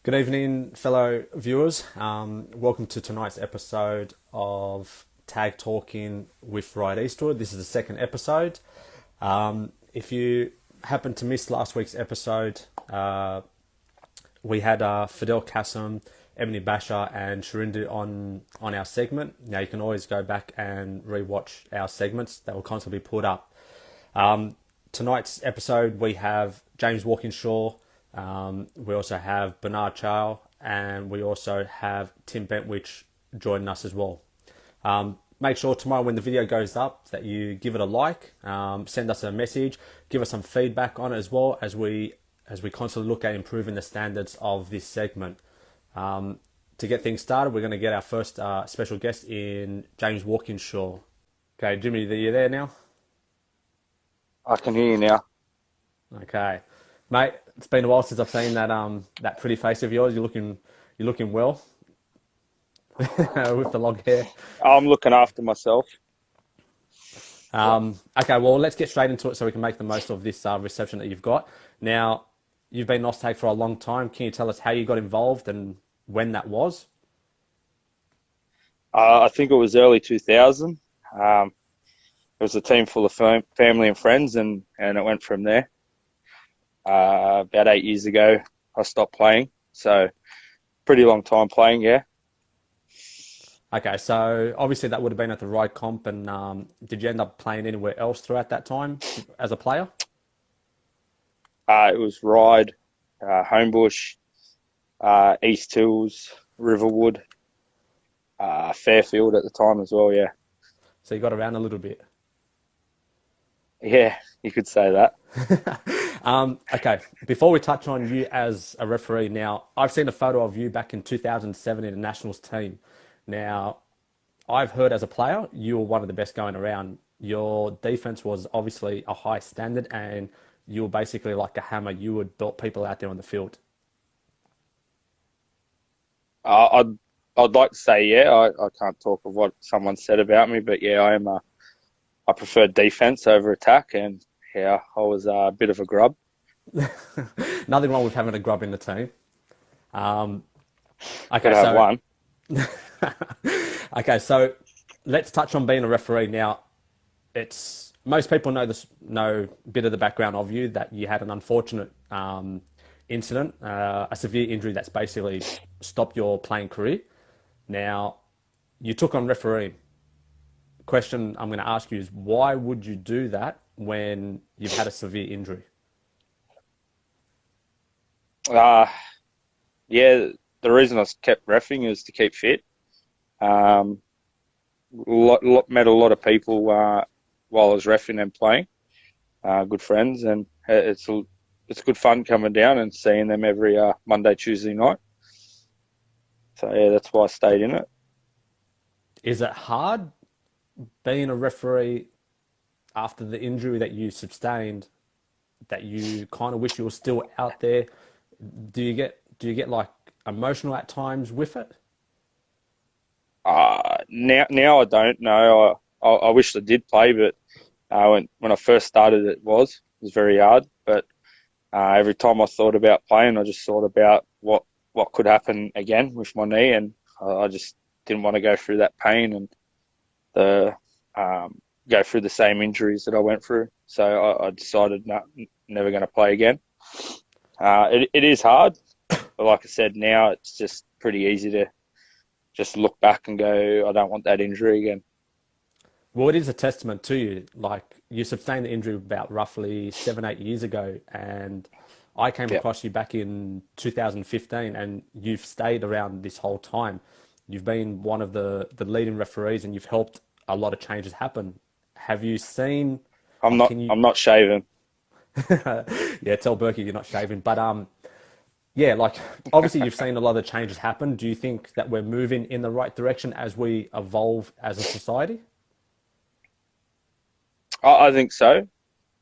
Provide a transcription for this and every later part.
Good evening, fellow viewers. Welcome to tonight's episode of Talkin with Ryde-Eastwood. This is the second episode. If you happen to miss last week's episode, we had Fidel Kassim, Ebony Basha, and Sharindu on our segment. Now you can always go back and rewatch our segments; they will constantly be put up. Tonight's episode we have James Walkinshaw. We also have Bernard Chow, and we also have Tim Bentwich joining us as well. Make sure tomorrow when the video goes up that you give it a like, send us a message, give us some feedback on it as well as we constantly look at improving the standards of this segment. To get things started, we're going to get our first special guest in James Walkinshaw. Okay, Jimmy, are you there now? I can hear you now. Okay, mate. It's been a while since I've seen that pretty face of yours. You're looking well with the long hair. I'm looking after myself. Okay, well, let's get straight into it so we can make the most of this reception that you've got. Now, you've been Nostalg for a long time. Can you tell us how you got involved and when that was? I think it was early 2000. It was a team full of family and friends, and it went from there. About 8 years ago, I stopped playing. So, pretty long time playing, yeah. Okay, so obviously that would have been at the Ryde comp, and did you end up playing anywhere else throughout that time as a player? It was Ryde, Homebush, East Hills, Riverwood, Fairfield at the time as well, yeah. So you got around a little bit. Yeah, you could say that. Okay, before we touch on you as a referee, now, I've seen a photo of you back in 2007 in the Nationals team. Now, I've heard as a player, you were one of the best going around. Your defense was obviously a high standard, and you were basically like a hammer. You would belt people out there on the field. I'd like to say, yeah, I can't talk of what someone said about me, but yeah, I prefer defense over attack, and yeah, I was a bit of a grub. Nothing wrong with having a grub in the team. Okay, Could have one. Okay, so let's touch on being a referee now. Most people know a bit of the background of you, that you had an unfortunate incident, a severe injury that's basically stopped your playing career. Now, you took on refereeing. Question I'm going to ask you is, why would you do that when you've had a severe injury? Yeah, the reason I kept reffing is to keep fit. Met a lot of people while I was reffing and playing, good friends, and it's good fun coming down and seeing them every Monday, Tuesday night. So yeah, that's why I stayed in it. Is it hard being a referee after the injury that you sustained, that you kind of wish you were still out there? Do you get like emotional at times with it? Now I don't know. I wish I did play, but when I first started, it was very hard. But every time I thought about playing, I just thought about what could happen again with my knee, and I just didn't want to go through that pain and go through the same injuries that I went through. So I decided never going to play again. It is hard, but like I said, now it's just pretty easy to just look back and go, I don't want that injury again. Well, it is a testament to you. Like, you sustained the injury about roughly 7-8 years ago, and I came across you back in 2015, and you've stayed around this whole time. You've been one of the leading referees, and you've helped a lot of changes happen. Have you seen? I'm not shaving. Yeah, tell Berkey you're not shaving. But yeah, like, obviously you've seen a lot of changes happen. Do you think that we're moving in the right direction as we evolve as a society? I think so.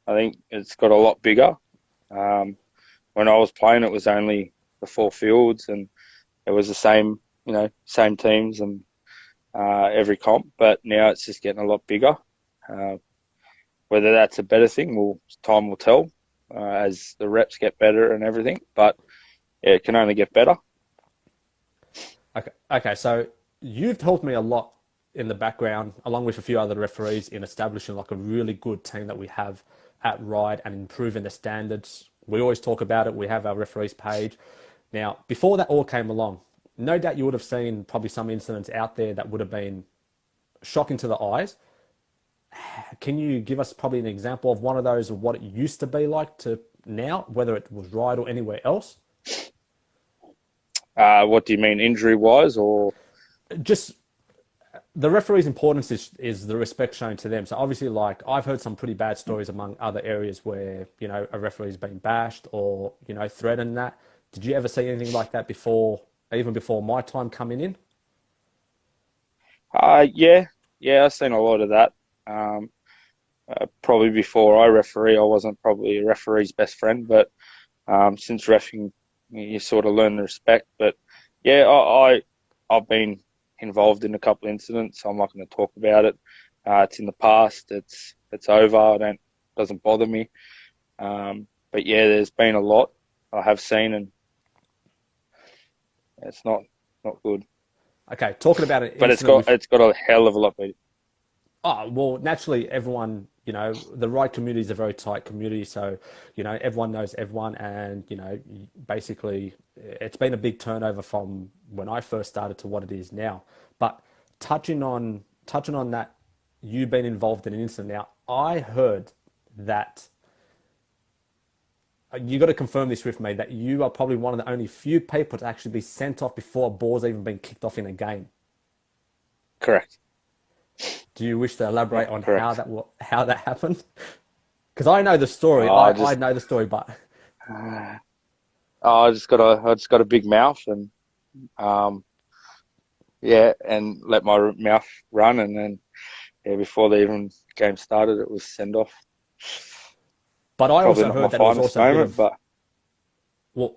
I think it's got a lot bigger. When I was playing, it was only the 4 fields, and it was the same teams and every comp. But now it's just getting a lot bigger. Whether that's a better thing, time will tell as the reps get better and everything. But yeah, it can only get better. Okay, okay. So you've helped me a lot in the background, along with a few other referees, in establishing like a really good team that we have at Ryde and improving the standards. We always talk about it. We have our referees page. Now, before that all came along, no doubt you would have seen probably some incidents out there that would have been shocking to the eyes. Can you give us probably an example of one of those, of what it used to be like to now, whether it was Ryde or anywhere else? What do you mean, injury wise, or? Just the referee's importance is the respect shown to them. So obviously, like I've heard some pretty bad stories among other areas where, a referee's been bashed or, threatened that. Did you ever see anything like that before, even before my time coming in? Yeah, yeah, I've seen a lot of that. Um, Probably before I referee, I wasn't probably a referee's best friend, but since refing, you sort of learn the respect. But yeah, I've been involved in a couple of incidents. I'm not going to talk about it. It's in the past. It's over. I don't Doesn't bother me. But yeah, there's been a lot I have seen, and it's not good. Okay, talking about an But incident with. it's got a hell of a lot better. Oh, well, naturally, everyone, the right community is a very tight community. So, everyone knows everyone. And, basically, it's been a big turnover from when I first started to what it is now. But touching on that, you been involved in an incident. Now, I heard that you got to confirm this with me, that you are probably one of the only few people to actually be sent off before a ball's even been kicked off in a game. Correct. Do you wish to elaborate on how Correct. that happened? Because I know the story. I I just know the story, but I just got a big mouth, and um yeah, and let my mouth run, and then yeah, before the even game started, it was send off. I Probably also not my heard that it was finest also a bit moment, of, but well,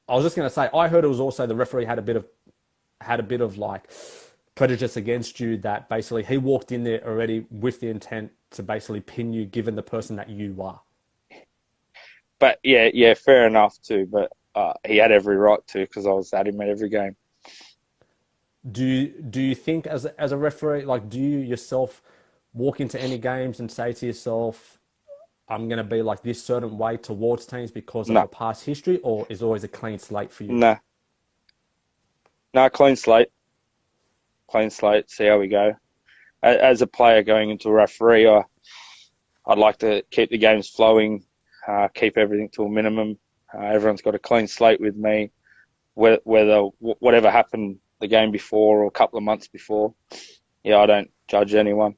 I was just going to say, I heard it was also the referee had a bit of like prejudice against you, that basically he walked in there already with the intent to basically pin you, given the person that you are. yeah, fair enough too. But he had every right to, because I was at him at every game. Do you think, as a referee, like, do you yourself walk into any games and say to yourself, I'm going to be like this certain way towards teams because of No, the past history, or is always a clean slate for you? no, no, clean slate. See how we go. As a player going into a referee, I'd like to keep the games flowing, keep everything to a minimum. Everyone's got a clean slate with me, whether whatever happened the game before or a couple of months before. Yeah, I don't judge anyone.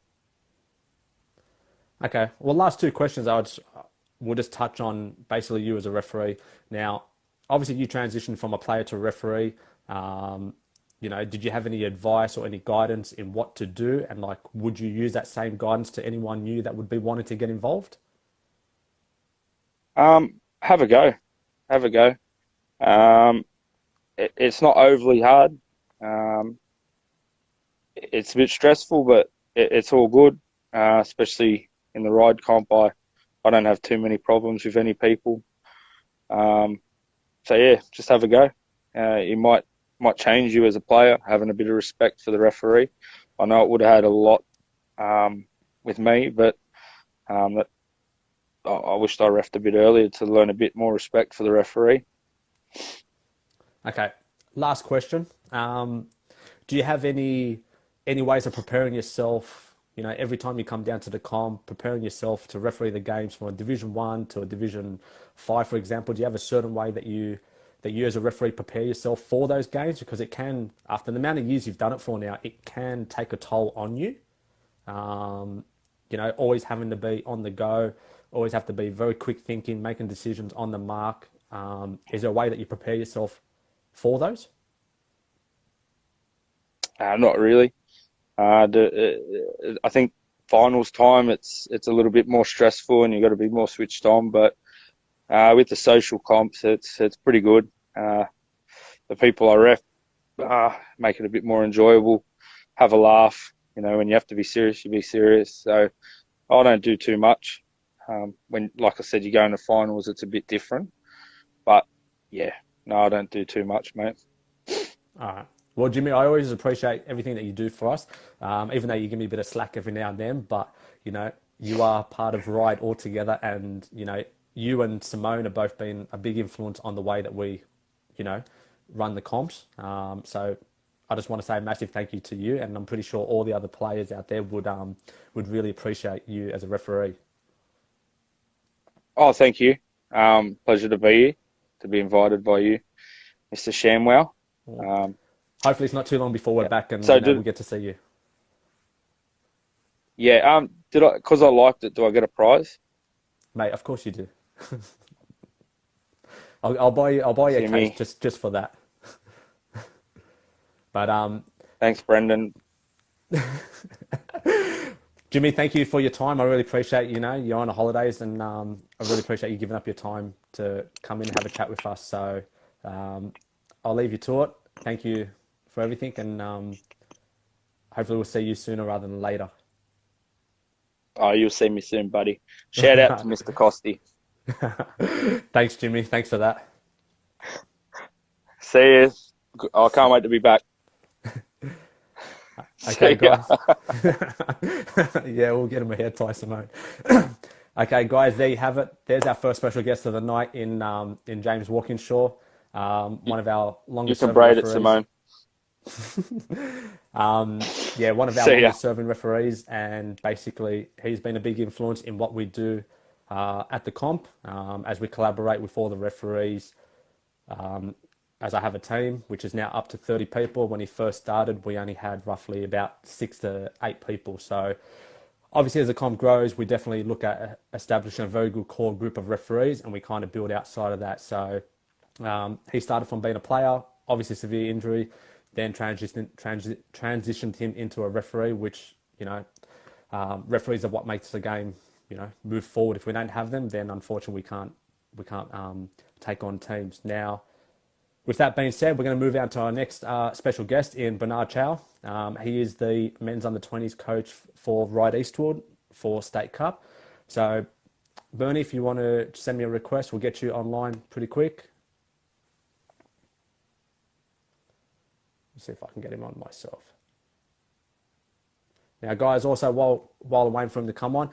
Okay. Well, last two questions we'll just touch on basically you as a referee. Now, obviously you transitioned from a player to a referee. Um, did you have any advice or any guidance in what to do? And like, would you use that same guidance to anyone new that would be wanting to get involved? Have a go, have a go. Um, it's not overly hard. Um, it's a bit stressful, but it's all good. Especially in the ride comp, I don't have too many problems with any people. Um, so yeah, just have a go. It might change you as a player, having a bit of respect for the referee. I know it would have had a lot with me, but that I wished I refed a bit earlier to learn a bit more respect for the referee. Okay. Last question. Do you have any ways of preparing yourself? Every time you come down to the comp, preparing yourself to referee the games from a Division 1 to a Division 5, for example. Do you have a certain way that you as a referee prepare yourself for those games? Because it can, after the amount of years you've done it for now, it can take a toll on you. Um, always having to be on the go, always have to be very quick thinking, making decisions on the mark. Is there a way that you prepare yourself for those? Not really. I think finals time it's a little bit more stressful, and you've got to be more switched on. But with the social comps, it's pretty good. The people I ref make it a bit more enjoyable. Have a laugh. When you have to be serious, you be serious. So I don't do too much. When, like I said, you go into finals, it's a bit different. But yeah, no, I don't do too much, mate. All right. Well, Jimmy, I always appreciate everything that you do for us, even though you give me a bit of slack every now and then. But, you are part of Ride altogether. And, you and Simone have both been a big influence on the way that we, you know, run the comps. So I just want to say a massive thank you to you. And I'm pretty sure all the other players out there would really appreciate you as a referee. Oh, thank you. Pleasure to be here, to be invited by you, Mr. Shamwow. Hopefully it's not too long before we're back and So we get to see you. yeah, because I liked it, do I get a prize? Mate, of course you do. I'll buy you a Jimmy. case just for that. But Thanks, Brendan. Jimmy, thank you for your time. I really appreciate, you're on the holidays, and I really appreciate you giving up your time to come in and have a chat with us. So I'll leave you to it. Thank you for everything, and hopefully we'll see you sooner rather than later. Oh, you'll see me soon, buddy. Shout out to Mr. Costi. Thanks, Jimmy. Thanks for that. See you. I can't wait to be back. Okay, guys. Yeah, we'll get him a hair tie, Simone. Okay, guys, there you have it. There's our first special guest of the night in James Walkinshaw, one of our longest You can serving braid it, referees. Simone. Yeah, one of our See ya. longest serving referees, and basically he's been a big influence in what we do at the comp, as we collaborate with all the referees. As I have a team, which is now up to 30 people. When he first started, we only had roughly about 6 to 8 people. So obviously as the comp grows, we definitely look at establishing a very good core group of referees, and we kind of build outside of that. So he started from being a player, obviously severe injury, then transitioned him into a referee, which, referees are what makes the game, move forward. If we don't have them, then unfortunately we can't take on teams. Now, with that being said, we're going to move on to our next special guest in Bernard Chow. He is the men's under-20s coach for Ryde-Eastwood for State Cup. So, Bernie, if you want to send me a request, we'll get you online pretty quick. Let's see if I can get him on myself. Now, guys, also, while I'm waiting for him to come on,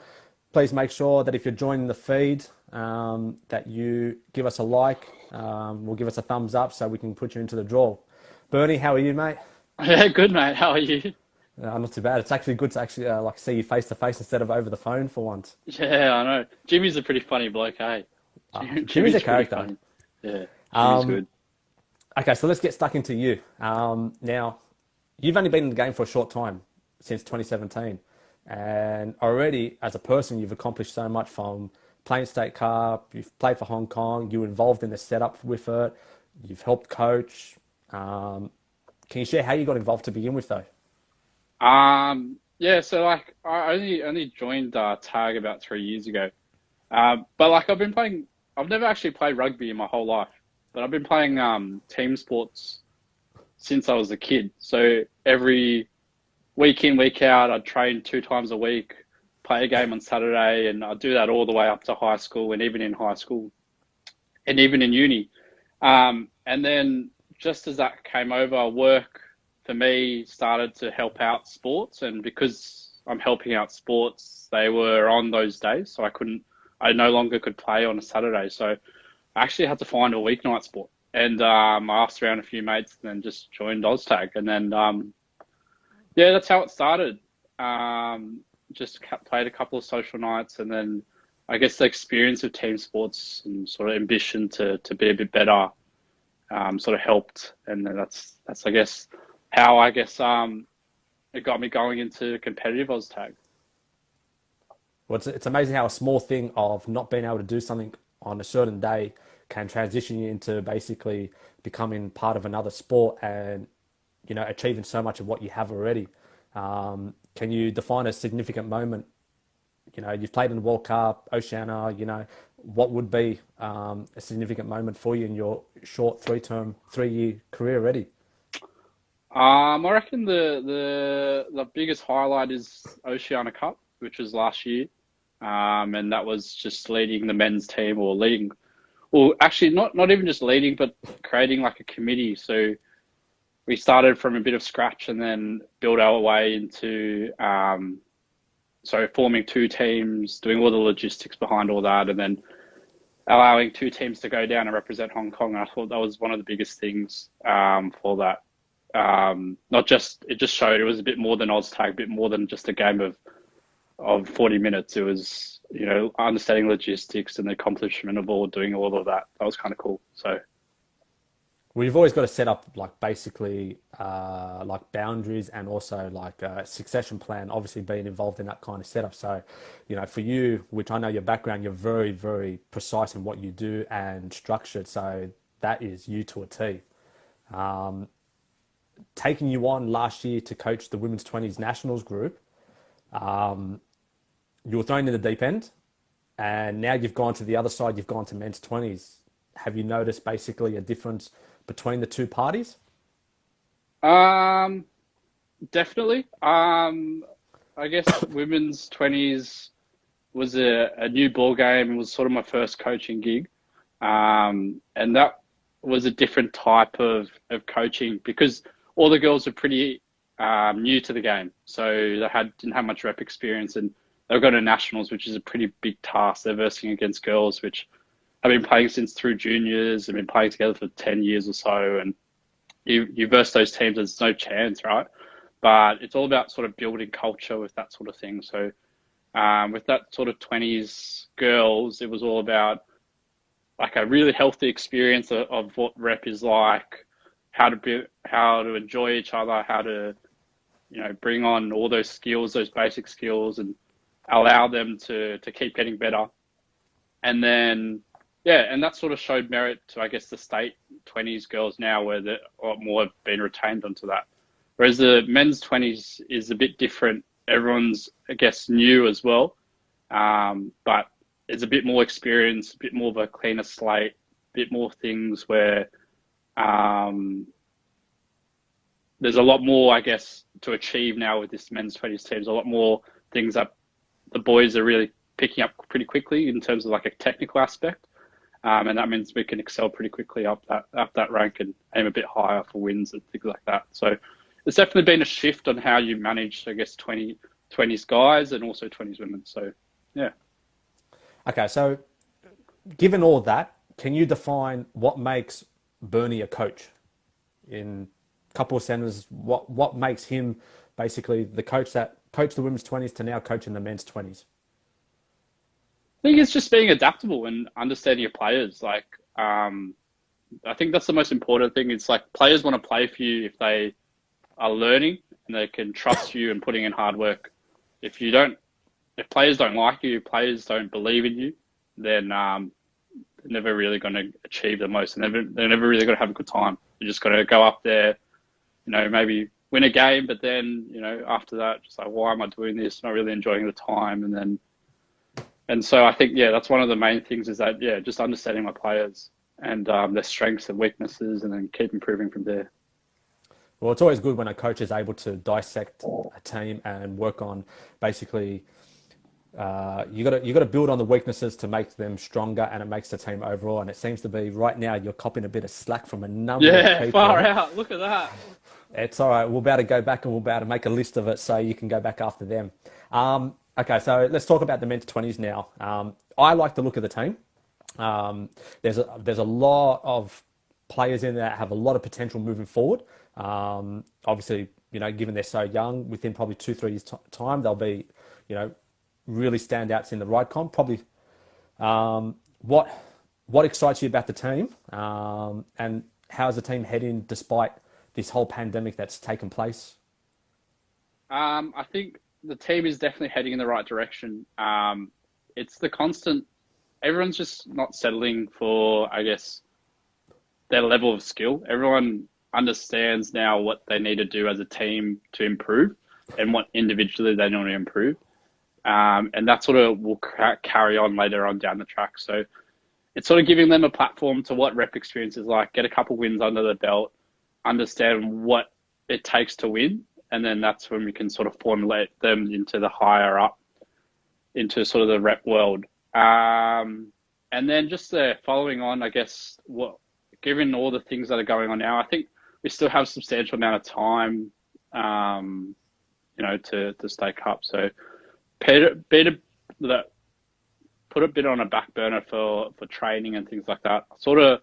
please make sure that if you're joining the feed, that you give us a like, will give us a thumbs up so we can put you into the draw. Bernie, how are you, mate? Yeah, good, mate. How are you? Not too bad. It's actually good to actually see you face to face instead of over the phone for once. Yeah, I know. Jimmy's a pretty funny bloke, hey? Jimmy's a pretty character. funny. Yeah, Jimmy's good. Okay, so let's get stuck into you. Now, you've only been in the game for a short time, since 2017. And already, as a person, you've accomplished so much, from playing State Cup, you've played for Hong Kong, you were involved in the setup with it, you've helped coach. Can you share how you got involved to begin with, though? Yeah, so like I only joined TAG about 3 years ago. But like I've never actually played rugby in my whole life, but I've been playing team sports since I was a kid. So every week in, week out, I'd train 2 times a week, play a game on Saturday, and I'd do that all the way up to high school, and even in high school and even in uni. And then just as that came over, work for me started to help out sports, and because I'm helping out sports, they were on those days, so I no longer could play on a Saturday. So I actually had to find a weeknight sport, and I asked around a few mates and then just joined OzTag, and then yeah, that's how it started. Just played a couple of social nights, and then I guess the experience of team sports and sort of ambition to be a bit better sort of helped, and then that's I guess how it got me going into competitive OzTag. Well, it's amazing how a small thing of not being able to do something on a certain day can transition you into basically becoming part of another sport and, achieving so much of what you have already. Can you define a significant moment? You've played in the World Cup, Oceania, what would be a significant moment for you in your short 3-year career already? I reckon the biggest highlight is Oceania Cup, which was last year. And that was just leading the men's team, actually not even just leading, but creating like a committee. So we started from a bit of scratch and then built our way into forming two teams, doing all the logistics behind all that, and then allowing two teams to go down and represent Hong Kong. And I thought that was one of the biggest things for that. Not just, it just showed it was a bit more than OzTag, a bit more than just a game of 40 minutes. It was, understanding logistics and the accomplishment of doing all of that. That was kind of cool. So. We've always got to set up like basically like boundaries and also like a succession plan, obviously being involved in that kind of setup. So, for you, which I know your background, you're very, very precise in what you do and structured. So that is you to a T. Taking you on last year to coach the women's 20s nationals group, you were thrown in the deep end and now you've gone to the other side, you've gone to men's 20s. Have you noticed basically a difference between the two parties? Definitely. I guess women's 20s was a new ball game. It was sort of my first coaching gig. And that was a different type of coaching because all the girls were pretty new to the game. So they didn't have much rep experience, and they were going to nationals, which is a pretty big task. They're versing against girls, which I've been playing since through juniors. I've been playing together for 10 years or so. And you verse those teams, there's no chance, right? But it's all about sort of building culture with that sort of thing. So with that sort of 20s girls, it was all about like a really healthy experience of what rep is like, how to enjoy each other, how to, bring on all those skills, those basic skills, and allow them to keep getting better. And then, and that sort of showed merit to, I guess, the state 20s girls now, where a lot more have been retained onto that. Whereas the men's 20s is a bit different. Everyone's, I guess, new as well, but it's a bit more experience, a bit more of a cleaner slate, a bit more things where there's a lot more, I guess, to achieve now with this men's 20s teams. A lot more things that the boys are really picking up pretty quickly in terms of like a technical aspect. And that means we can excel pretty quickly up that rank and aim a bit higher for wins and things like that. So it's definitely been a shift on how you manage, I guess, 20s guys and also 20s women. So, yeah. Okay, so given all that, can you define what makes Bernie a coach? In a couple of sentences, what makes him basically the coach that coached the women's 20s to now coaching the men's 20s? I think it's just being adaptable and understanding your players. Like, I think that's the most important thing. It's like players want to play for you if they are learning and they can trust you and putting in hard work. If players don't like you, players don't believe in you, then they're never really going to achieve the most. And they're never really going to have a good time. They're just going to go up there, maybe win a game, but then, after that, just like, why am I doing this? Not really enjoying the time. And so I think, that's one of the main things is that, just understanding my players and their strengths and weaknesses, and then keep improving from there. Well, it's always good when a coach is able to dissect a team and work on basically, you got to build on the weaknesses to make them stronger, and it makes the team overall. And it seems to be right now you're copping a bit of slack from a number of people. Yeah, far out. Look at that. It's all right. We're about to go back and we're about to make a list of it so you can go back after them. Okay, so let's talk about the men's 20s now. I like the look of the team. There's a lot of players in there that have a lot of potential moving forward. Obviously, given they're so young, within probably 2-3 years time, they'll be, really standouts in the Ryde-Com. Probably, what excites you about the team, and how's the team heading despite this whole pandemic that's taken place? I think the team is definitely heading in the right direction. It's the constant, everyone's just not settling for, I guess, their level of skill. Everyone understands now what they need to do as a team to improve and what individually they need to improve. And that sort of will carry on later on down the track. So it's sort of giving them a platform to what rep experience is like, get a couple wins under the belt, understand what it takes to win. And then that's when we can sort of formulate them into the higher up, into sort of the rep world. And then just following on, I guess, given all the things that are going on now, I think we still have a substantial amount of time, to stay up. So put a bit on a back burner for training and things like that. I sort of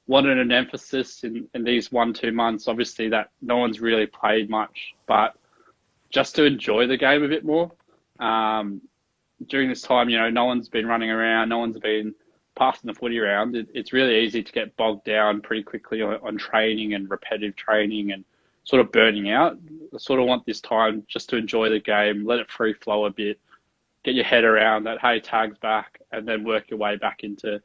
wanted an emphasis in these 1-2 months. Obviously, that no one's really played much, but just to enjoy the game a bit more. During this time, no one's been running around, no one's been passing the footy around. It's really easy to get bogged down pretty quickly on training and repetitive training and sort of burning out. I sort of want this time just to enjoy the game, let it free flow a bit, get your head around that, hey, tag's back, and then work your way back into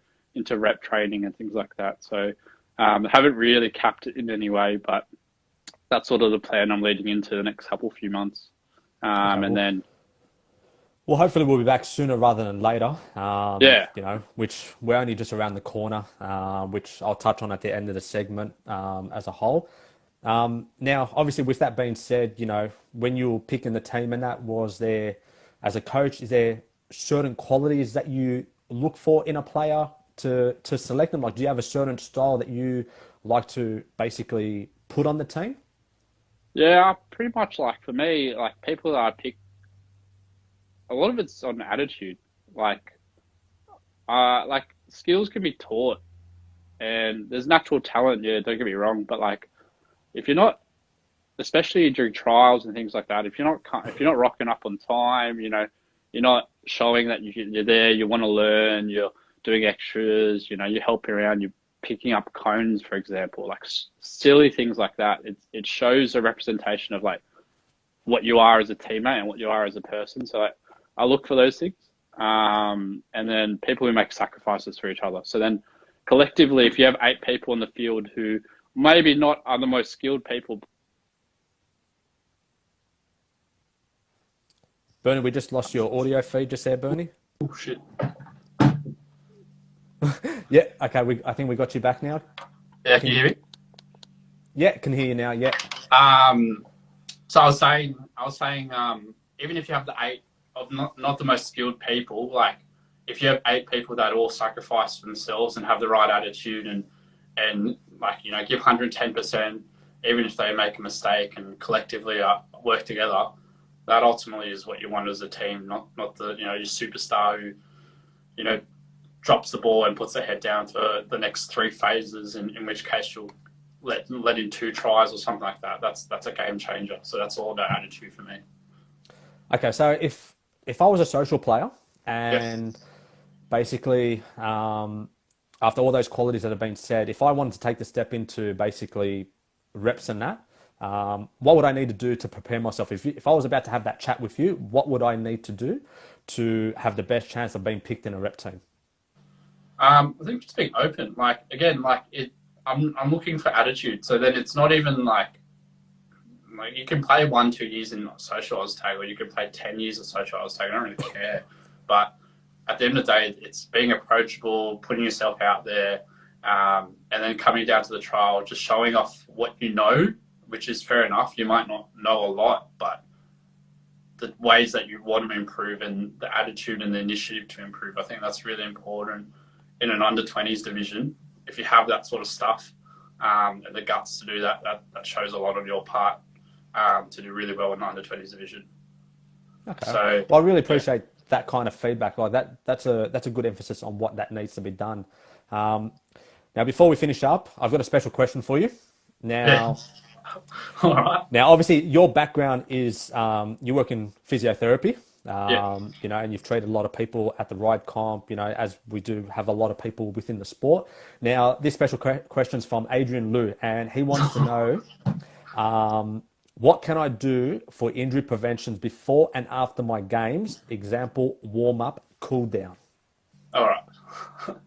rep training and things like that. So I haven't really capped it in any way, but that's sort of the plan I'm leading into the next few months. Well, hopefully we'll be back sooner rather than later. Which we're only just around the corner, which I'll touch on at the end of the segment as a whole. Now, obviously, with that being said, when you were picking the team and that, was there, as a coach, is there certain qualities that you look for in a player to select them? Like, do you have a certain style that you like to basically put on the team? Yeah, pretty much. Like, for me, like, people that I pick, a lot of it's on attitude. Like skills can be taught, and there's natural talent. Yeah, don't get me wrong, but like, if you're not, especially during trials and things like that, if you're not rocking up on time, you're not showing that you're there, you want to learn, you're doing extras, you're helping around, you're picking up cones, for example, like silly things like that. It shows a representation of like what you are as a teammate and what you are as a person. So I look for those things. And then people who make sacrifices for each other. So then collectively, if you have 8 people on the field who maybe not are the most skilled people. Bernie, we just lost your audio feed just there, Bernie. Oh, shit. Yeah, okay, I think we got you back now. Yeah, can you hear me? Yeah, can hear you now, yeah. So I was saying, even if you have the 8 of not the most skilled people, like if you have 8 people that all sacrifice for themselves and have the right attitude and like, give 110%, even if they make a mistake, and collectively work together, that ultimately is what you want as a team, not the, your superstar who, drops the ball and puts their head down for the next 3 phases, in which case you'll let in 2 tries or something like that. That's a game changer. So that's all about attitude for me. Okay, so if I was a social player and basically after all those qualities that have been said, if I wanted to take the step into basically reps and that, what would I need to do to prepare myself? If I was about to have that chat with you, what would I need to do to have the best chance of being picked in a rep team? I think just being open. Like, again, I'm looking for attitude. So then it's not even like you can play 1-2 years in social Oz tag, or you can play 10 years of social Oz tag. I don't really care. But at the end of the day, it's being approachable, putting yourself out there, and then coming down to the trial, just showing off what you know, which is fair enough. You might not know a lot, but the ways that you want to improve and the attitude and the initiative to improve, I think that's really important in an under-20s division. If you have that sort of stuff and the guts to do that, that shows a lot on your part to do really well in the under-20s division. Okay. So, well, I really appreciate that kind of feedback. Like that's a good emphasis on what that needs to be done. Now, before we finish up, I've got a special question for you. Now, all right. Now, obviously, your background is you work in physiotherapy. And you've treated a lot of people at the Ryde comp, as we do have a lot of people within the sport. Now, this special question's from Adrian Liu, and he wants to know, what can I do for injury preventions before and after my games? Example, warm up, cool down. All right.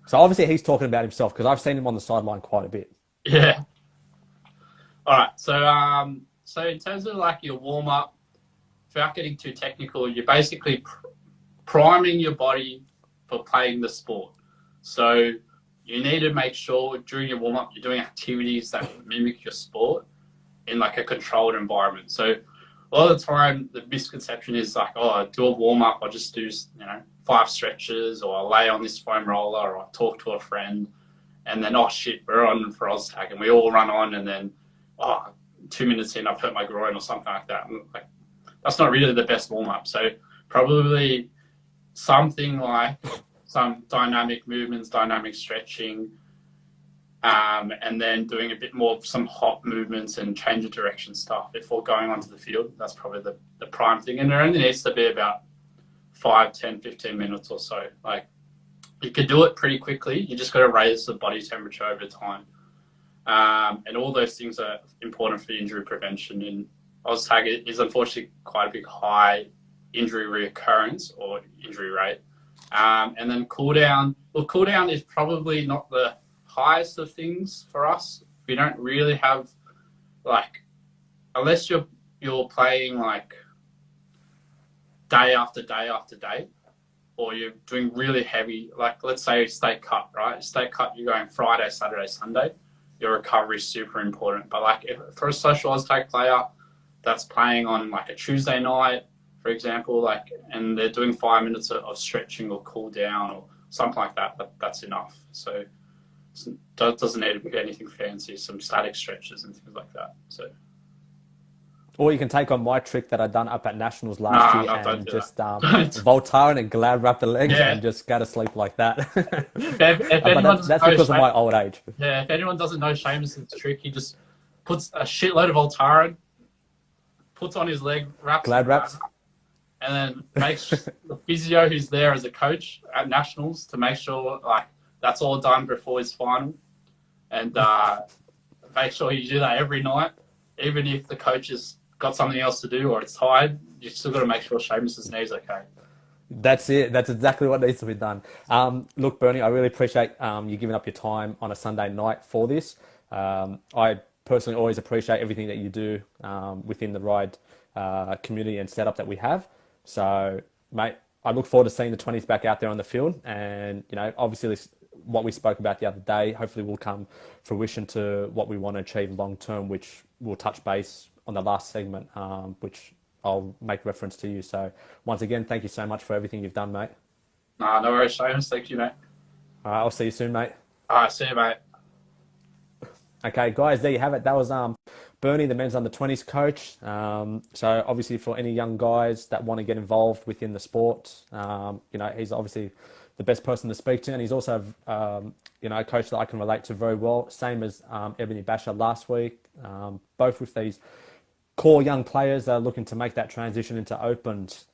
So obviously he's talking about himself, because I've seen him on the sideline quite a bit. Yeah. All right. So in terms of like your warm up, without getting too technical, you're basically priming your body for playing the sport. So you need to make sure during your warm-up you're doing activities that mimic your sport in like a controlled environment. So a lot of the time the misconception is like, oh, I do a warm-up, I just do 5 stretches, or I lay on this foam roller, or I talk to a friend, and then, oh shit, we're on for OzTag, and we all run on, and then oh, 2 minutes in, I've hurt my groin or something like that. And, like, that's not really the best warm up. So probably something like some dynamic movements, dynamic stretching, and then doing a bit more of some hop movements and change of direction stuff before going onto the field. That's probably the prime thing. And it only needs to be about 5, 10, 15 minutes or so. Like, you could do it pretty quickly. You just got to raise the body temperature over time. And all those things are important for injury prevention. And OzTag is unfortunately quite a big high injury reoccurrence or injury rate. And then cool down. Well, cool down is probably not the highest of things for us. We don't really have, like, unless you're playing like day after day after day, or you're doing really heavy, like let's say state cut, right? State cut, you're going Friday, Saturday, Sunday. Your recovery is super important. But like for a social OzTag player that's playing on like a Tuesday night, for example, like, and they're doing 5 minutes of stretching or cool down or something like that, that's enough. So it doesn't need to be anything fancy, some static stretches and things like that. So. Or you can take on my trick that I done up at Nationals last year and just Voltaren and glad wrap the legs and just go to sleep like that. If that's because of my old age. Yeah, if anyone doesn't know Seamus's trick, he just puts a shitload of Voltaren, puts on his leg, wraps, and then makes the physio who's there as a coach at Nationals to make sure like that's all done before his final, and make sure you do that every night, even if the coach has got something else to do or it's tired. You still got to make sure Seamus's knee's okay. That's it. That's exactly what needs to be done. Look, Bernie, I really appreciate you giving up your time on a Sunday night for this. I personally always appreciate everything that you do within the Ryde community and setup that we have. So, mate, I look forward to seeing the 20s back out there on the field. And, you know, obviously what we spoke about the other day hopefully will come fruition to what we want to achieve long term, which we'll touch base on the last segment, which I'll make reference to you. So once again, thank you so much for everything you've done, mate. No worries, Seamus. Thank you, mate. All right, I'll see you soon, mate. All right, see you, mate. Okay, guys, there you have it. That was Bernie, the men's under 20s coach. So obviously for any young guys that want to get involved within the sport, you know, he's obviously the best person to speak to. And he's also, you know, a coach that I can relate to very well. Same as Ebony Basher last week. Both with these core young players that are looking to make that transition into opens.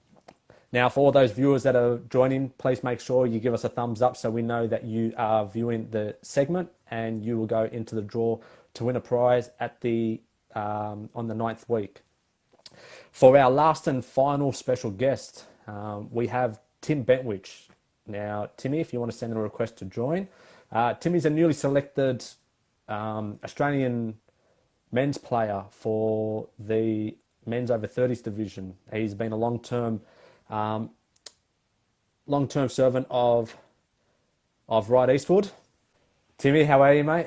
Now, for all those viewers that are joining, please make sure you give us a thumbs up so we know that you are viewing the segment, and you will go into the draw to win a prize at the on the 9th week. For our last and final special guest, we have Tim Bentwich. Now, Timmy, if you want to send in a request to join, Timmy's a newly selected Australian men's player for the men's over 30s division. He's been a long-term servant of Ryde-Eastwood. Timmy, how are you, mate?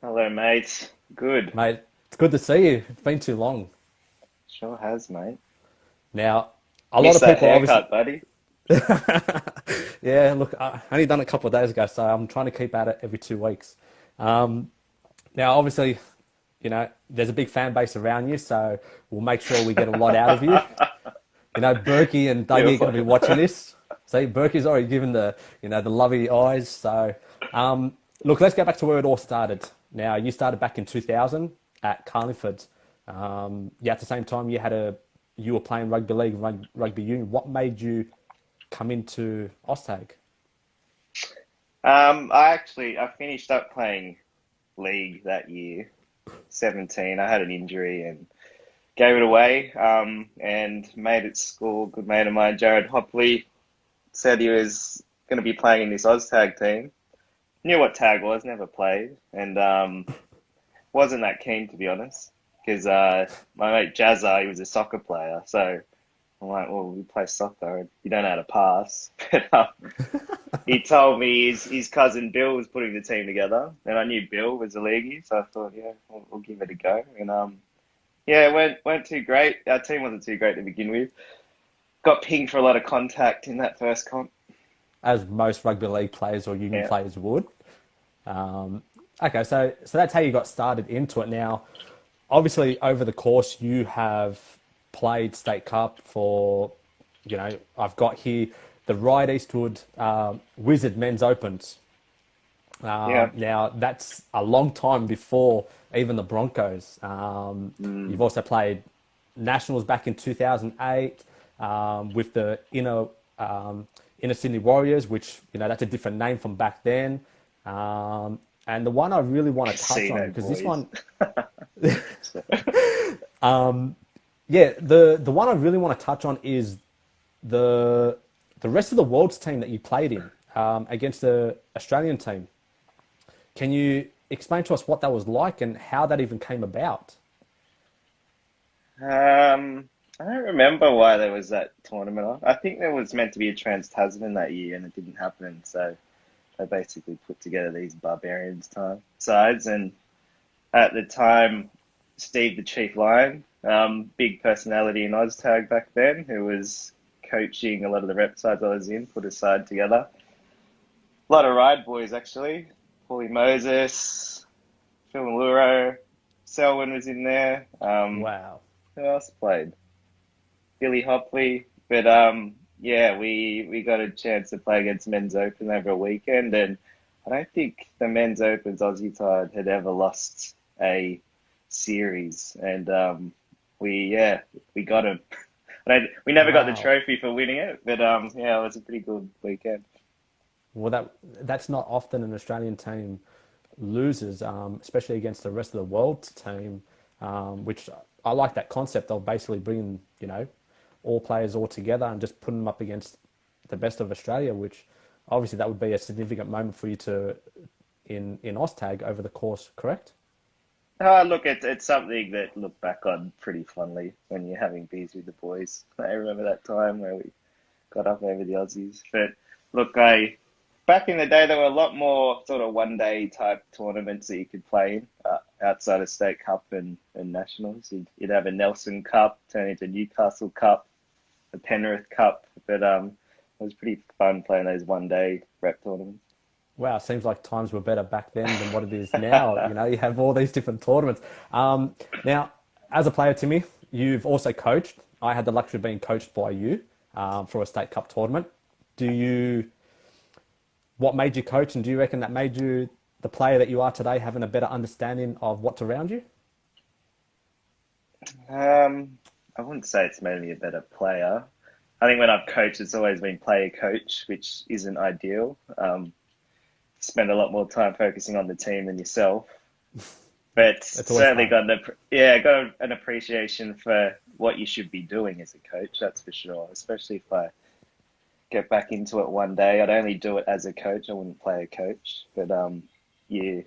Hello, mate. Good. Mate, it's good to see you. It's been too long. Sure has, mate. Now, a lot of people haircut, buddy. Yeah, look, I only done it a couple of days ago, so I'm trying to keep at it every 2 weeks. Now, obviously, you know, there's a big fan base around you, so we'll make sure we get a lot out of you. You know, Berkey and Dougie are going to be watching this. See, Berkey's already given the, you know, the lovey eyes. So, look, let's get back to where it all started. Now, you started back in 2000 at Carlingford. Yeah, at the same time, you were playing rugby league, rugby union. What made you come into OzTag? I finished up playing league that year, 17. I had an injury and gave it away, and mate at school, good mate of mine, Jared Hopley, said he was going to be playing in this OzTag team. Knew what tag was, never played, and wasn't that keen, to be honest, because my mate Jazza, he was a soccer player, so I'm like, well, we play soccer, you don't know how to pass. But he told me his cousin Bill was putting the team together, and I knew Bill was a leaguey, so I thought, yeah, we'll give it a go. And yeah, it weren't too great. Our team wasn't too great to begin with. Got pinged for a lot of contact in that first comp. As most rugby league players or union players would. Okay, so that's how you got started into it. Now, obviously over the course you have played State Cup for, I've got here the Ryde-Eastwood Wizard Men's Opens. Yeah. Now that's a long time before even the Broncos. You've also played nationals back in 2008 with the inner Sydney Warriors, which that's a different name from back then. And the one I really want to touch on, Casino because this boys. one, yeah, the one I really want to touch on is the rest of the world's team that you played in against the Australian team. Can you explain to us what that was like and how that even came about? I don't remember why there was that tournament on. I think there was meant to be a Trans-Tasman that year and it didn't happen. So they basically put together these barbarians time sides. And at the time, Steve the Chief Lion, big personality in OzTag back then, who was coaching a lot of the rep sides I was in, put a side together. A lot of ride boys, actually. Paulie Moses, Phil Maluro, Selwyn was in there. Wow. Who else played? Billy Hopley. But yeah, we got a chance to play against Men's Open over a weekend, and I don't think the Men's Open's Aussie side had ever lost a series, and we got him. We never got the Wow. trophy for winning it, but yeah, it was a pretty good weekend. Well, that's not often an Australian team loses, especially against the rest of the world's team, which I like that concept of basically bringing, all players all together and just putting them up against the best of Australia, which obviously that would be a significant moment for you in OzTag over the course, correct? Look, it's something that look back on pretty fondly when you're having beers with the boys. I remember that time where we got up over the Aussies. But look, back in the day, there were a lot more sort of one-day type tournaments that you could play in outside of State Cup and Nationals. You'd have a Nelson Cup turn into Newcastle Cup, the Penrith Cup. But it was pretty fun playing those one-day rep tournaments. Wow, seems like times were better back then than what it is now. You have all these different tournaments. Now, as a player, Timmy, you've also coached. I had the luxury of being coached by you for a State Cup tournament. What made you coach, and do you reckon that made you the player that you are today, having a better understanding of what's around you? I wouldn't say it's made me a better player. I think when I've coached, it's always been player coach, which isn't ideal. Spend a lot more time focusing on the team than yourself. But certainly got an appreciation for what you should be doing as a coach, that's for sure. Especially if I get back into it one day. I'd only do it as a coach. I wouldn't play a coach. But you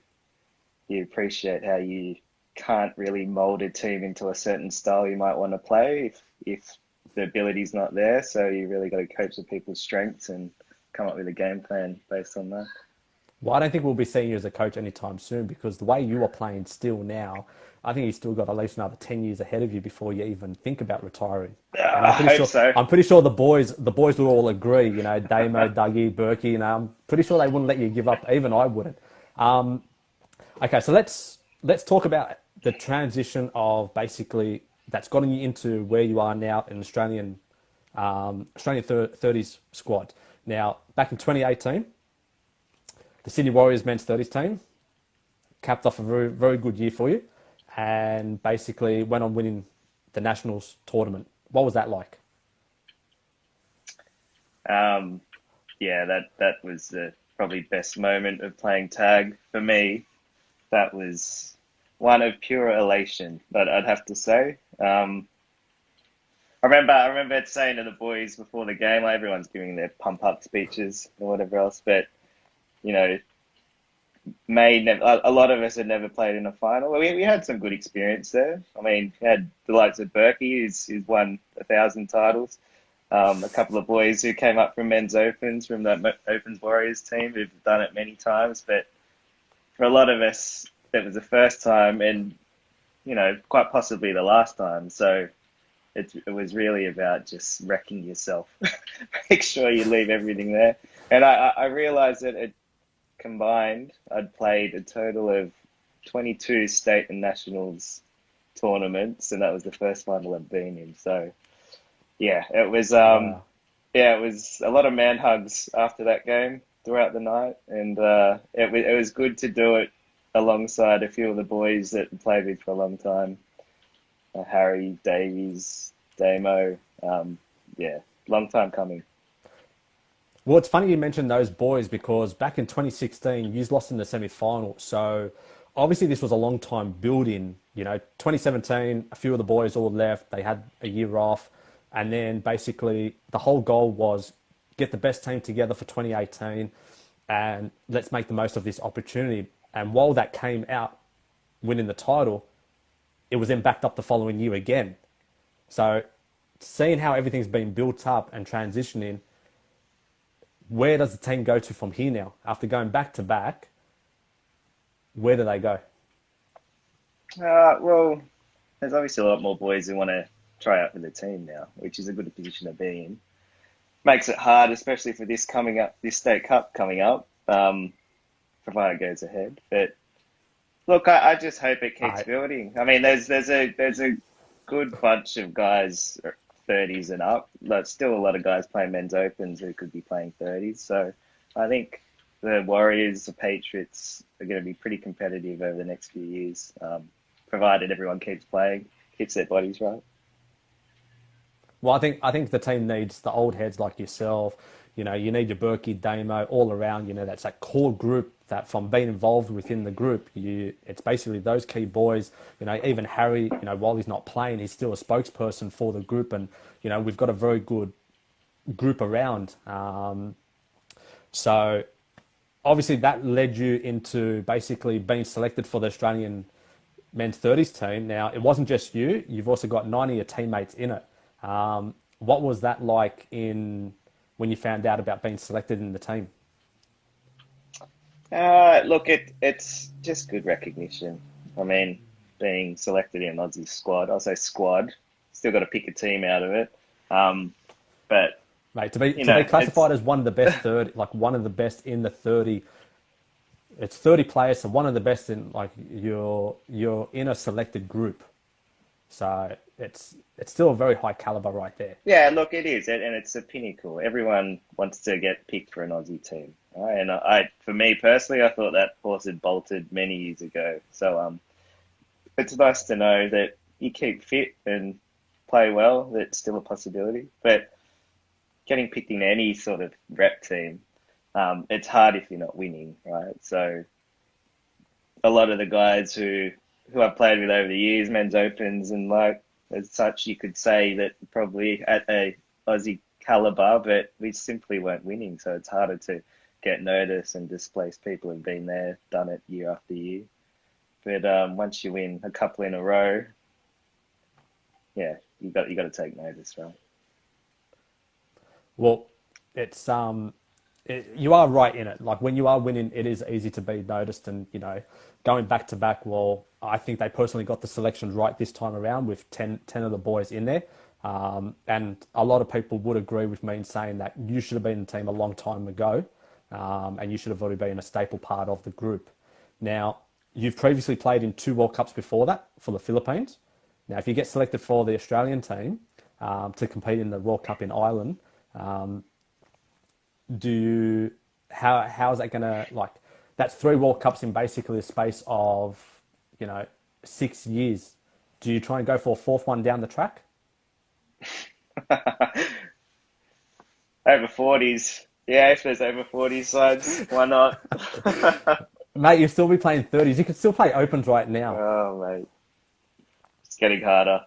appreciate how you can't really mold a team into a certain style you might want to play if the ability's not there. So you really got to coach the people's strengths and come up with a game plan based on that. Well, I don't think we'll be seeing you as a coach anytime soon, because the way you are playing still now, I think you still got at least another 10 years ahead of you before you even think about retiring. And I hope so. I'm pretty sure the boys will all agree, Damo, Dougie, Berkey, I'm pretty sure they wouldn't let you give up. Even I wouldn't. Okay, so let's talk about the transition of basically that's gotten you into where you are now in Australian 30s squad. Now, back in 2018, the Sydney Warriors men's 30s team capped off a very, very good year for you and basically went on winning the Nationals tournament. What was that like? Yeah, that was the probably best moment of playing tag for me. That was one of pure elation, but I'd have to say. I remember saying to the boys before the game, like everyone's giving their pump up speeches or whatever else, but a lot of us had never played in a final. We had some good experience there. I mean, we had the likes of Berkey, who's won 1,000 titles. A couple of boys who came up from Men's Opens, from the Opens Warriors team, who've done it many times. But for a lot of us, that was the first time and, quite possibly the last time. So it was really about just wrecking yourself. Make sure you leave everything there. And I realized that combined, I'd played a total of 22 state and nationals tournaments, and that was the first final I've been in. So yeah, it was Wow. yeah, it was a lot of man hugs after that game throughout the night, and it was good to do it alongside a few of the boys that I played with for a long time, Harry, Davies, Damo. Yeah, long time coming. Well, it's funny you mentioned those boys because back in 2016, you lost in the semi-final. So obviously this was a long time build-in. 2017, a few of the boys all left. They had a year off. And then basically the whole goal was get the best team together for 2018 and let's make the most of this opportunity. And while that came out winning the title, it was then backed up the following year again. So seeing how everything's been built up and transitioning, where does the team go to from here now? After going back to back, where do they go? Well, there's obviously a lot more boys who want to try out for the team now, which is a good position to be in. Makes it hard, especially for this state cup coming up, provided it goes ahead. But look, I just hope it keeps building. I mean, there's a good bunch of guys 30s and up. There's still a lot of guys playing men's opens who could be playing 30s. So I think the Warriors, the Patriots are going to be pretty competitive over the next few years, provided everyone keeps playing, keeps their bodies right. Well, I think the team needs the old heads like yourself. You need your Berkey, Damo, all around. That's that core group that from being involved within the group, it's basically those key boys. Even Harry, while he's not playing, he's still a spokesperson for the group, and we've got a very good group around. So obviously that led you into basically being selected for the Australian men's 30s team. Now, it wasn't just you. You've also got 9 of your teammates in it. What was that like when you found out about being selected in the team? Look, it's just good recognition. I mean, being selected in an Aussie squad, I'll say squad, still got to pick a team out of it. But Mate, to be classified as one of the best 30, like one of the best in the 30, it's 30 players, so one of the best in, like, you're in a selected group. So it's still a very high caliber right there. Yeah, look, it is, and it's a pinnacle. Everyone wants to get picked for an Aussie team, right? And for me personally, I thought that horse had bolted many years ago. So it's nice to know that you keep fit and play well. That's still a possibility. But getting picked in any sort of rep team, it's hard if you're not winning, right? So a lot of the guys who I've played with over the years, men's opens and like as such, you could say that probably at a Aussie caliber, but we simply weren't winning. So it's harder to get noticed and displace people who've been there, done it year after year. But once you win a couple in a row, yeah, you got to take notice, right? Well, it's you are right in it. Like when you are winning, it is easy to be noticed, and going back to back. Well, I think they personally got the selection right this time around with 10 of the boys in there, and a lot of people would agree with me in saying that you should have been in the team a long time ago, and you should have already been a staple part of the group. Now, you've previously played in 2 World Cups before that for the Philippines. Now, if you get selected for the Australian team to compete in the World Cup in Ireland, how is that going to, like, that's 3 World Cups in basically the space of 6 years. Do you try and go for a 4th one down the track? Over 40s. Yeah, if there's over 40 sides, why not? Mate, you'll still be playing 30s. You could still play opens right now. Oh, mate. It's getting harder.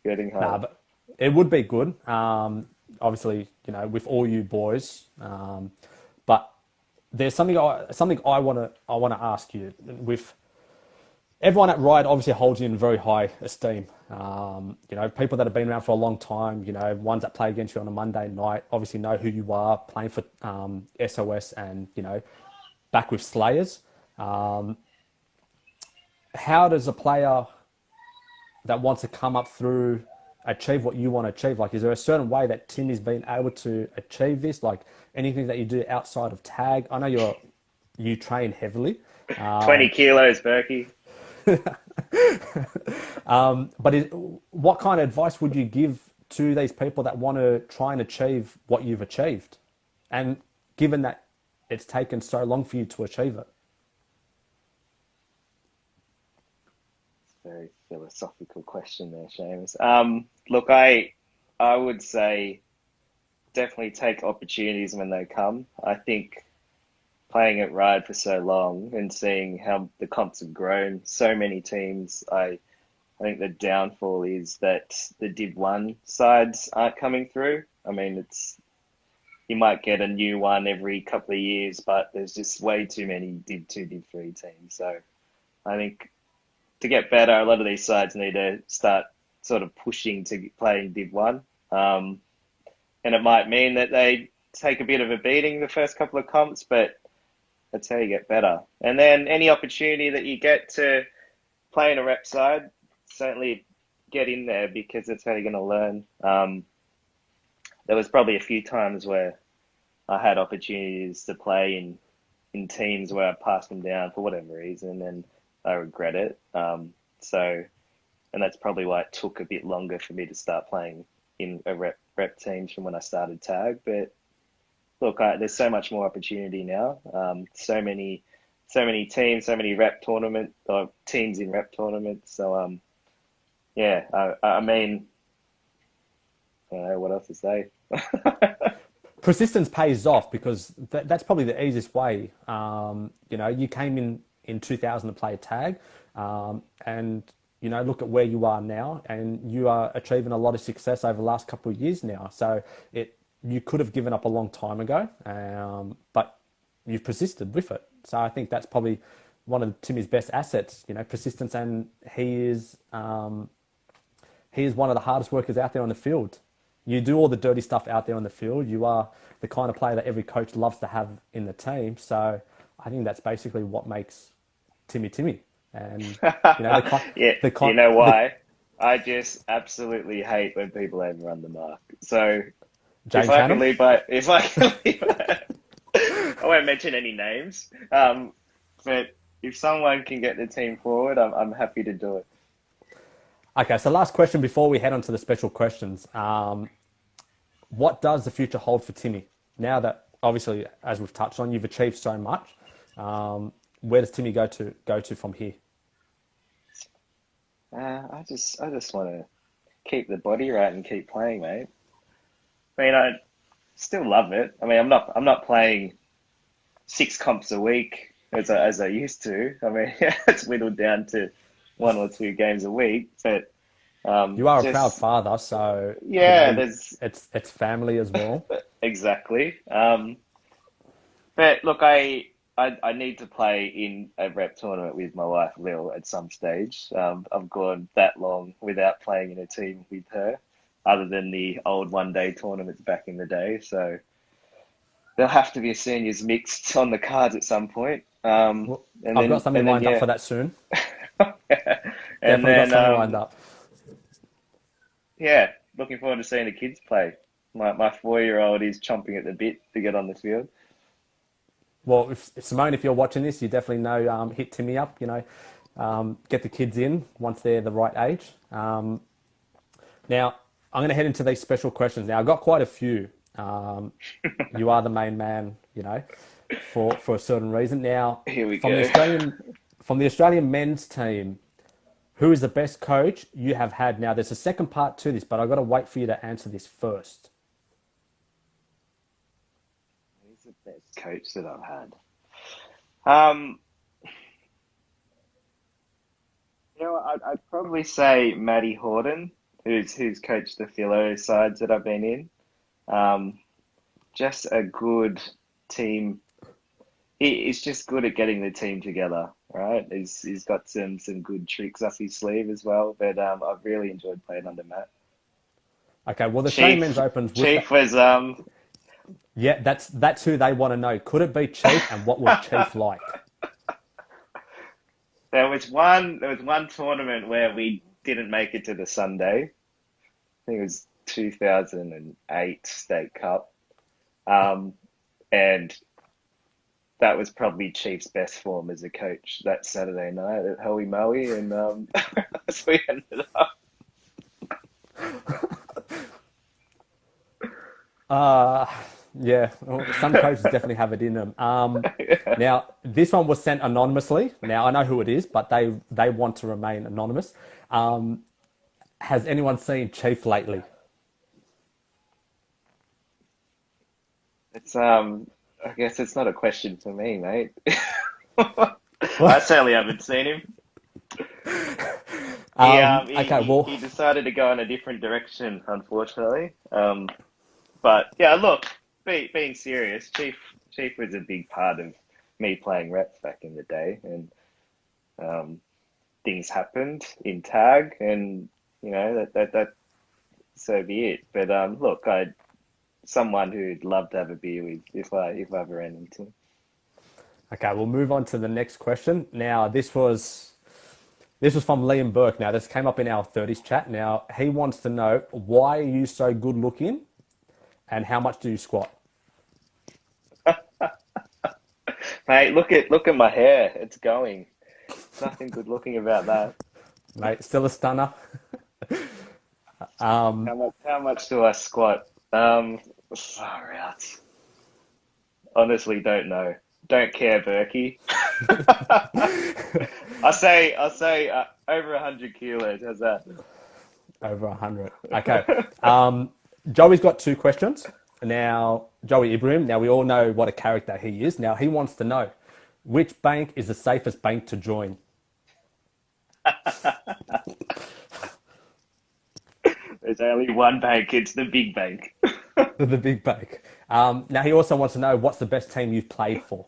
Nah, but it would be good. Obviously, with all you boys. But there's something I want to ask you. With everyone at Ryde, obviously holds you in very high esteem. People that have been around for a long time. Ones that play against you on a Monday night obviously know who you are. Playing for SOS and back with Slayers. How does a player that wants to come up through achieve what you want to achieve? Like, is there a certain way that Tim has been able to achieve this? Like, anything that you do outside of tag? I know you train heavily. 20 kilos, Berkey. What kind of advice would you give to these people that want to try and achieve what you've achieved? And given that it's taken so long for you to achieve it. Very philosophical question there, Seamus. Look, I would say definitely take opportunities when they come. I think playing at Ryde for so long and seeing how the comps have grown, so many teams, I think the downfall is that the Div 1 sides aren't coming through. I mean, you might get a new one every couple of years, but there's just way too many Div 2, Div 3 teams. So I think to get better, a lot of these sides need to start sort of pushing to play in Div 1. And it might mean that they take a bit of a beating the first couple of comps, but that's how you get better. And then any opportunity that you get to play in a rep side, certainly get in there because that's how you're going to learn. There was probably a few times where I had opportunities to play in teams where I passed them down for whatever reason, and I regret it. And that's probably why it took a bit longer for me to start playing in a rep teams from when I started tag. But look, there's so much more opportunity now. So many teams, so many rep tournament or teams in rep tournaments. So yeah, I mean, I don't know what else to say. Persistence pays off because that's probably the easiest way. You came in 2000 to play a tag, and look at where you are now, and you are achieving a lot of success over the last couple of years now. So you could have given up a long time ago, but you've persisted with it. So I think that's probably one of Timmy's best assets, persistence, and he is one of the hardest workers out there on the field. You do all the dirty stuff out there on the field. You are the kind of player that every coach loves to have in the team. So I think that's basically what makes Timmy Timmy. And yeah, you know why? I just absolutely hate when people overrun the mark. So James if I can leave by, I won't mention any names. But if someone can get the team forward, I'm happy to do it. Okay, so last question before we head on to the special questions. What does the future hold for Timmy? Now that, obviously, as we've touched on, you've achieved so much. Where does Timmy go to from here? I just want to keep the body right and keep playing, mate. I mean, I still love it. I mean, I'm not playing 6 comps a week as I used to. I mean, it's whittled down to 1 or 2 games a week. But you are a proud father, so yeah, it's family as well. Exactly. But look, I need to play in a rep tournament with my wife Lil at some stage. I've gone that long without playing in a team with her, other than the old one-day tournaments back in the day. So there'll have to be a seniors mixed on the cards at some point. I've got something lined up for that soon. And Definitely got something lined up. Yeah, looking forward to seeing the kids play. My 4-year-old is chomping at the bit to get on the field. Well, Simone, if you're watching this, you definitely know, hit Timmy up, get the kids in once they're the right age. Now, I'm going to head into these special questions. Now, I've got quite a few. You are the main man, for a certain reason. Now, Here we from go. From the Australian men's team, who is the best coach you have had? Now, there's a second part to this, but I've got to wait for you to answer this first. Who's the best coach that I've had? I'd probably say Matty Horton, who's coached the philo sides that I've been in. Just a good team. He's just good at getting the team together, right? He's got some good tricks up his sleeve as well. But I've really enjoyed playing under Matt. Okay, well, the Australian men's opens with Chief was yeah, that's who they want to know. Could it be Chief, and what was Chief like? There was one tournament where we didn't make it to the Sunday. I think it was 2008 State Cup. And that was probably Chief's best form as a coach that Saturday night at Hoey Maui, and as we ended up. Yeah, well, some coaches definitely have it in them. Now, this one was sent anonymously. Now, I know who it is, but they want to remain anonymous. Has anyone seen Chief lately? It's I guess it's not a question for me, mate. I certainly haven't seen him. Okay, well, He decided to go in a different direction, unfortunately. But yeah, look, being serious, Chief was a big part of me playing reps back in the day, and things happened in tag, and that so be it. But look, I someone who'd love to have a beer with if I ever ran into him. okay, we'll move on to the next question. Now, this was from Liam Burke. Now, this came up in our 30s chat. Now, he wants to know, why are you so good looking and how much do you squat? Mate, look at my hair. It's going. Nothing good looking about that. Mate, still a stunner. How much do I squat? Far out. Honestly, don't know. Don't care, Berkey. I'll say over 100 kilos. How's that? Over 100. Okay. Joey's got two questions. Now, Joey Ibrahim, now we all know what a character he is. Now, he wants to know, which bank is the safest bank to join? There's only one bank. It's the big bank. The big bank. Now, he also wants to know, what's the best team you've played for?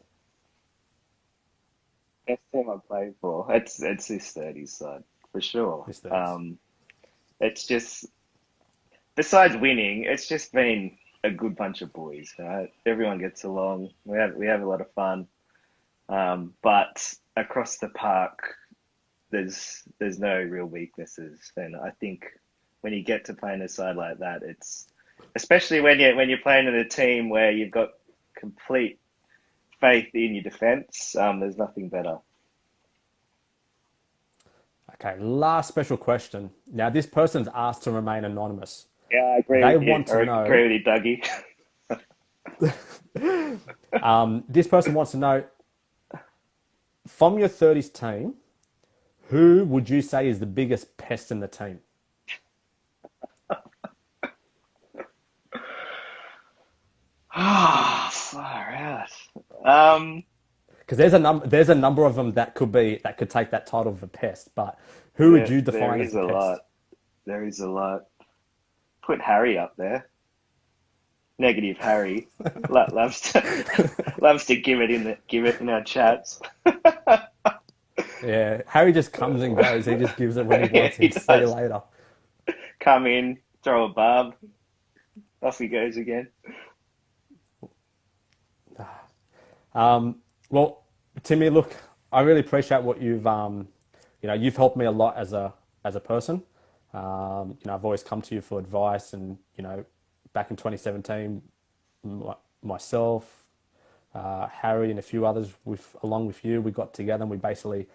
Best team I played for. It's this 30s side for sure. This 30s. It's just, besides winning, it's just been a good bunch of boys, right? Everyone gets along. We have a lot of fun. But across the park, there's no real weaknesses, and I think when you get to playing a side like that, it's especially when you're playing in a team where you've got complete faith in your defense. There's nothing better. Okay, last special question. Now, this person's asked to remain anonymous. Yeah, I agree. They with you. want to know. I agree with you, Dougie. This person wants to know, from your 30s team, who would you say is the biggest pest in the team? Far out. Because there's a number of them that could take that title of a pest. But who would you define as a pest? There is a lot. Put Harry up there. Negative Harry loves to give it in our chats. Yeah, Harry just comes and goes. He just gives it when he wants it. See you later. Come in, throw a barb, off he goes again. Well, Timmy, look, I really appreciate what you've helped me a lot as a person. I've always come to you for advice, and back in 2017, myself, Harry, and a few others, along with you, we got together and we basically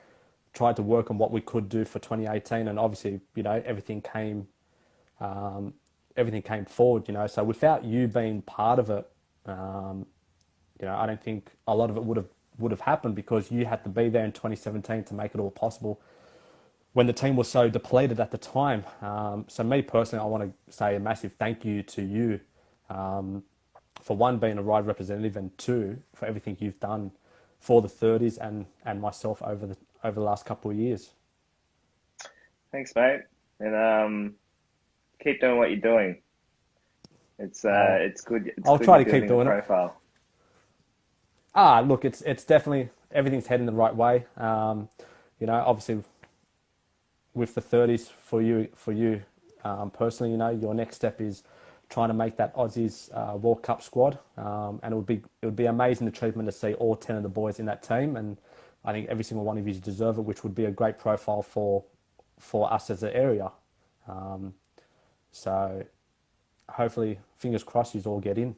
tried to work on what we could do for 2018, and obviously, everything came forward. So without you being part of it, I don't think a lot of it would have happened, because you had to be there in 2017 to make it all possible when the team was so depleted at the time. So me personally, I want to say a massive thank you to you, for one, being a Ryde representative, and two, for everything you've done for the 30s and myself over the last couple of years. Thanks, mate, and keep doing what you're doing. It's good. I'll try to keep doing it. Profile. Look, it's definitely, everything's heading the right way. Obviously, with the 30s for you personally, your next step is trying to make that Aussies World Cup squad, and it would be amazing achievement to see all 10 of the boys in that team, and I think every single one of you deserve it, which would be a great profile for us as an area. So hopefully, fingers crossed, you all get in.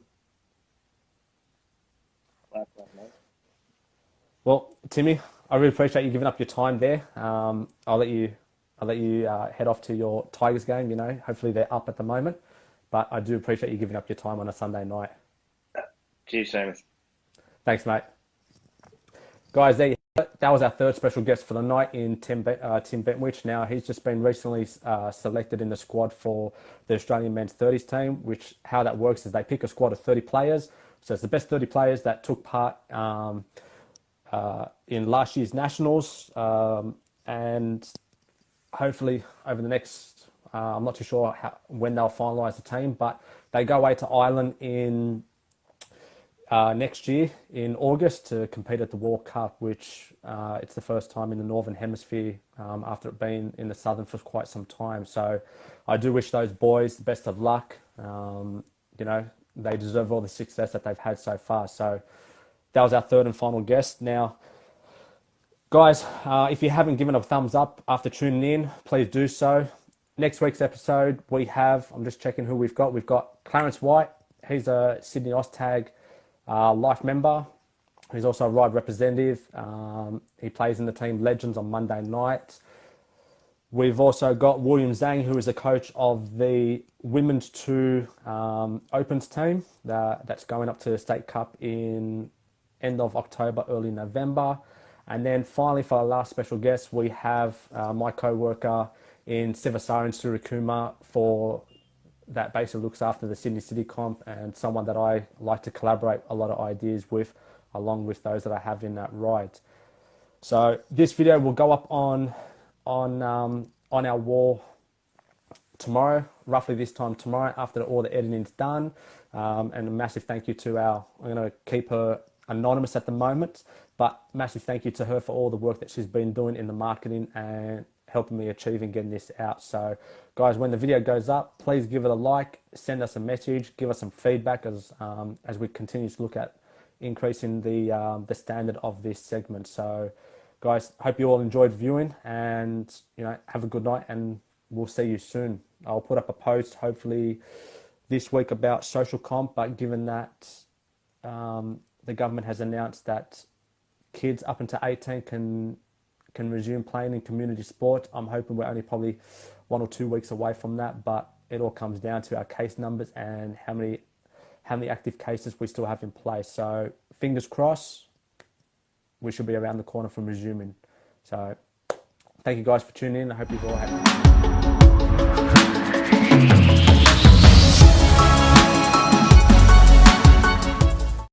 Well, Timmy, I really appreciate you giving up your time there. I'll let you head off to your Tigers game. You know, hopefully they're up at the moment, but I do appreciate you giving up your time on a Sunday night. Cheers, Seamus. Thanks, mate. Guys, there you have it. That was our third special guest for the night in Tim Bentwich. Now, he's just been recently selected in the squad for the Australian men's 30s team, which how that works is they pick a squad of 30 players. So it's the best 30 players that took part in last year's Nationals. And hopefully over the next, I'm not too sure when they'll finalise the team, but they go away to Ireland in next year in August to compete at the World Cup, which it's the first time in the Northern Hemisphere after it being in the Southern for quite some time. So I do wish those boys the best of luck. You know, they deserve all the success that they've had so far. So that was our third and final guest. Now, guys, if you haven't given a thumbs up after tuning in, please do so. Next week's episode, I'm just checking who we've got. We've got Clarence White. He's a Sydney Oztag life member. He's also a Ryde representative. He plays in the team Legends on Monday night. We've also got William Zhang, who is the coach of the Women's 2 Opens team that's going up to the State Cup in end of October, early November. And then finally, for our last special guest, we have my co-worker in Sivasara Surikuma for that basically looks after the Sydney City Comp and someone that I like to collaborate a lot of ideas with, along with those that I have in that ride. So this video will go up on our wall tomorrow, roughly this time tomorrow, after all the editing's done. And a massive thank you to I'm going to keep her anonymous at the moment, but massive thank you to her for all the work that she's been doing in the marketing and helping me achieve and getting this out. So guys, when the video goes up, please give it a like, send us a message, give us some feedback as we continue to look at increasing the standard of this segment. So guys, hope you all enjoyed viewing, and you know, have a good night, and we'll see you soon. I'll put up a post hopefully this week about social comp, but given that the government has announced that kids up until 18 can resume playing in community sport, I'm hoping we're only probably 1 or 2 weeks away from that, but it all comes down to our case numbers and how many active cases we still have in place. So fingers crossed, we should be around the corner from resuming. So thank you guys for tuning in. I hope you've all had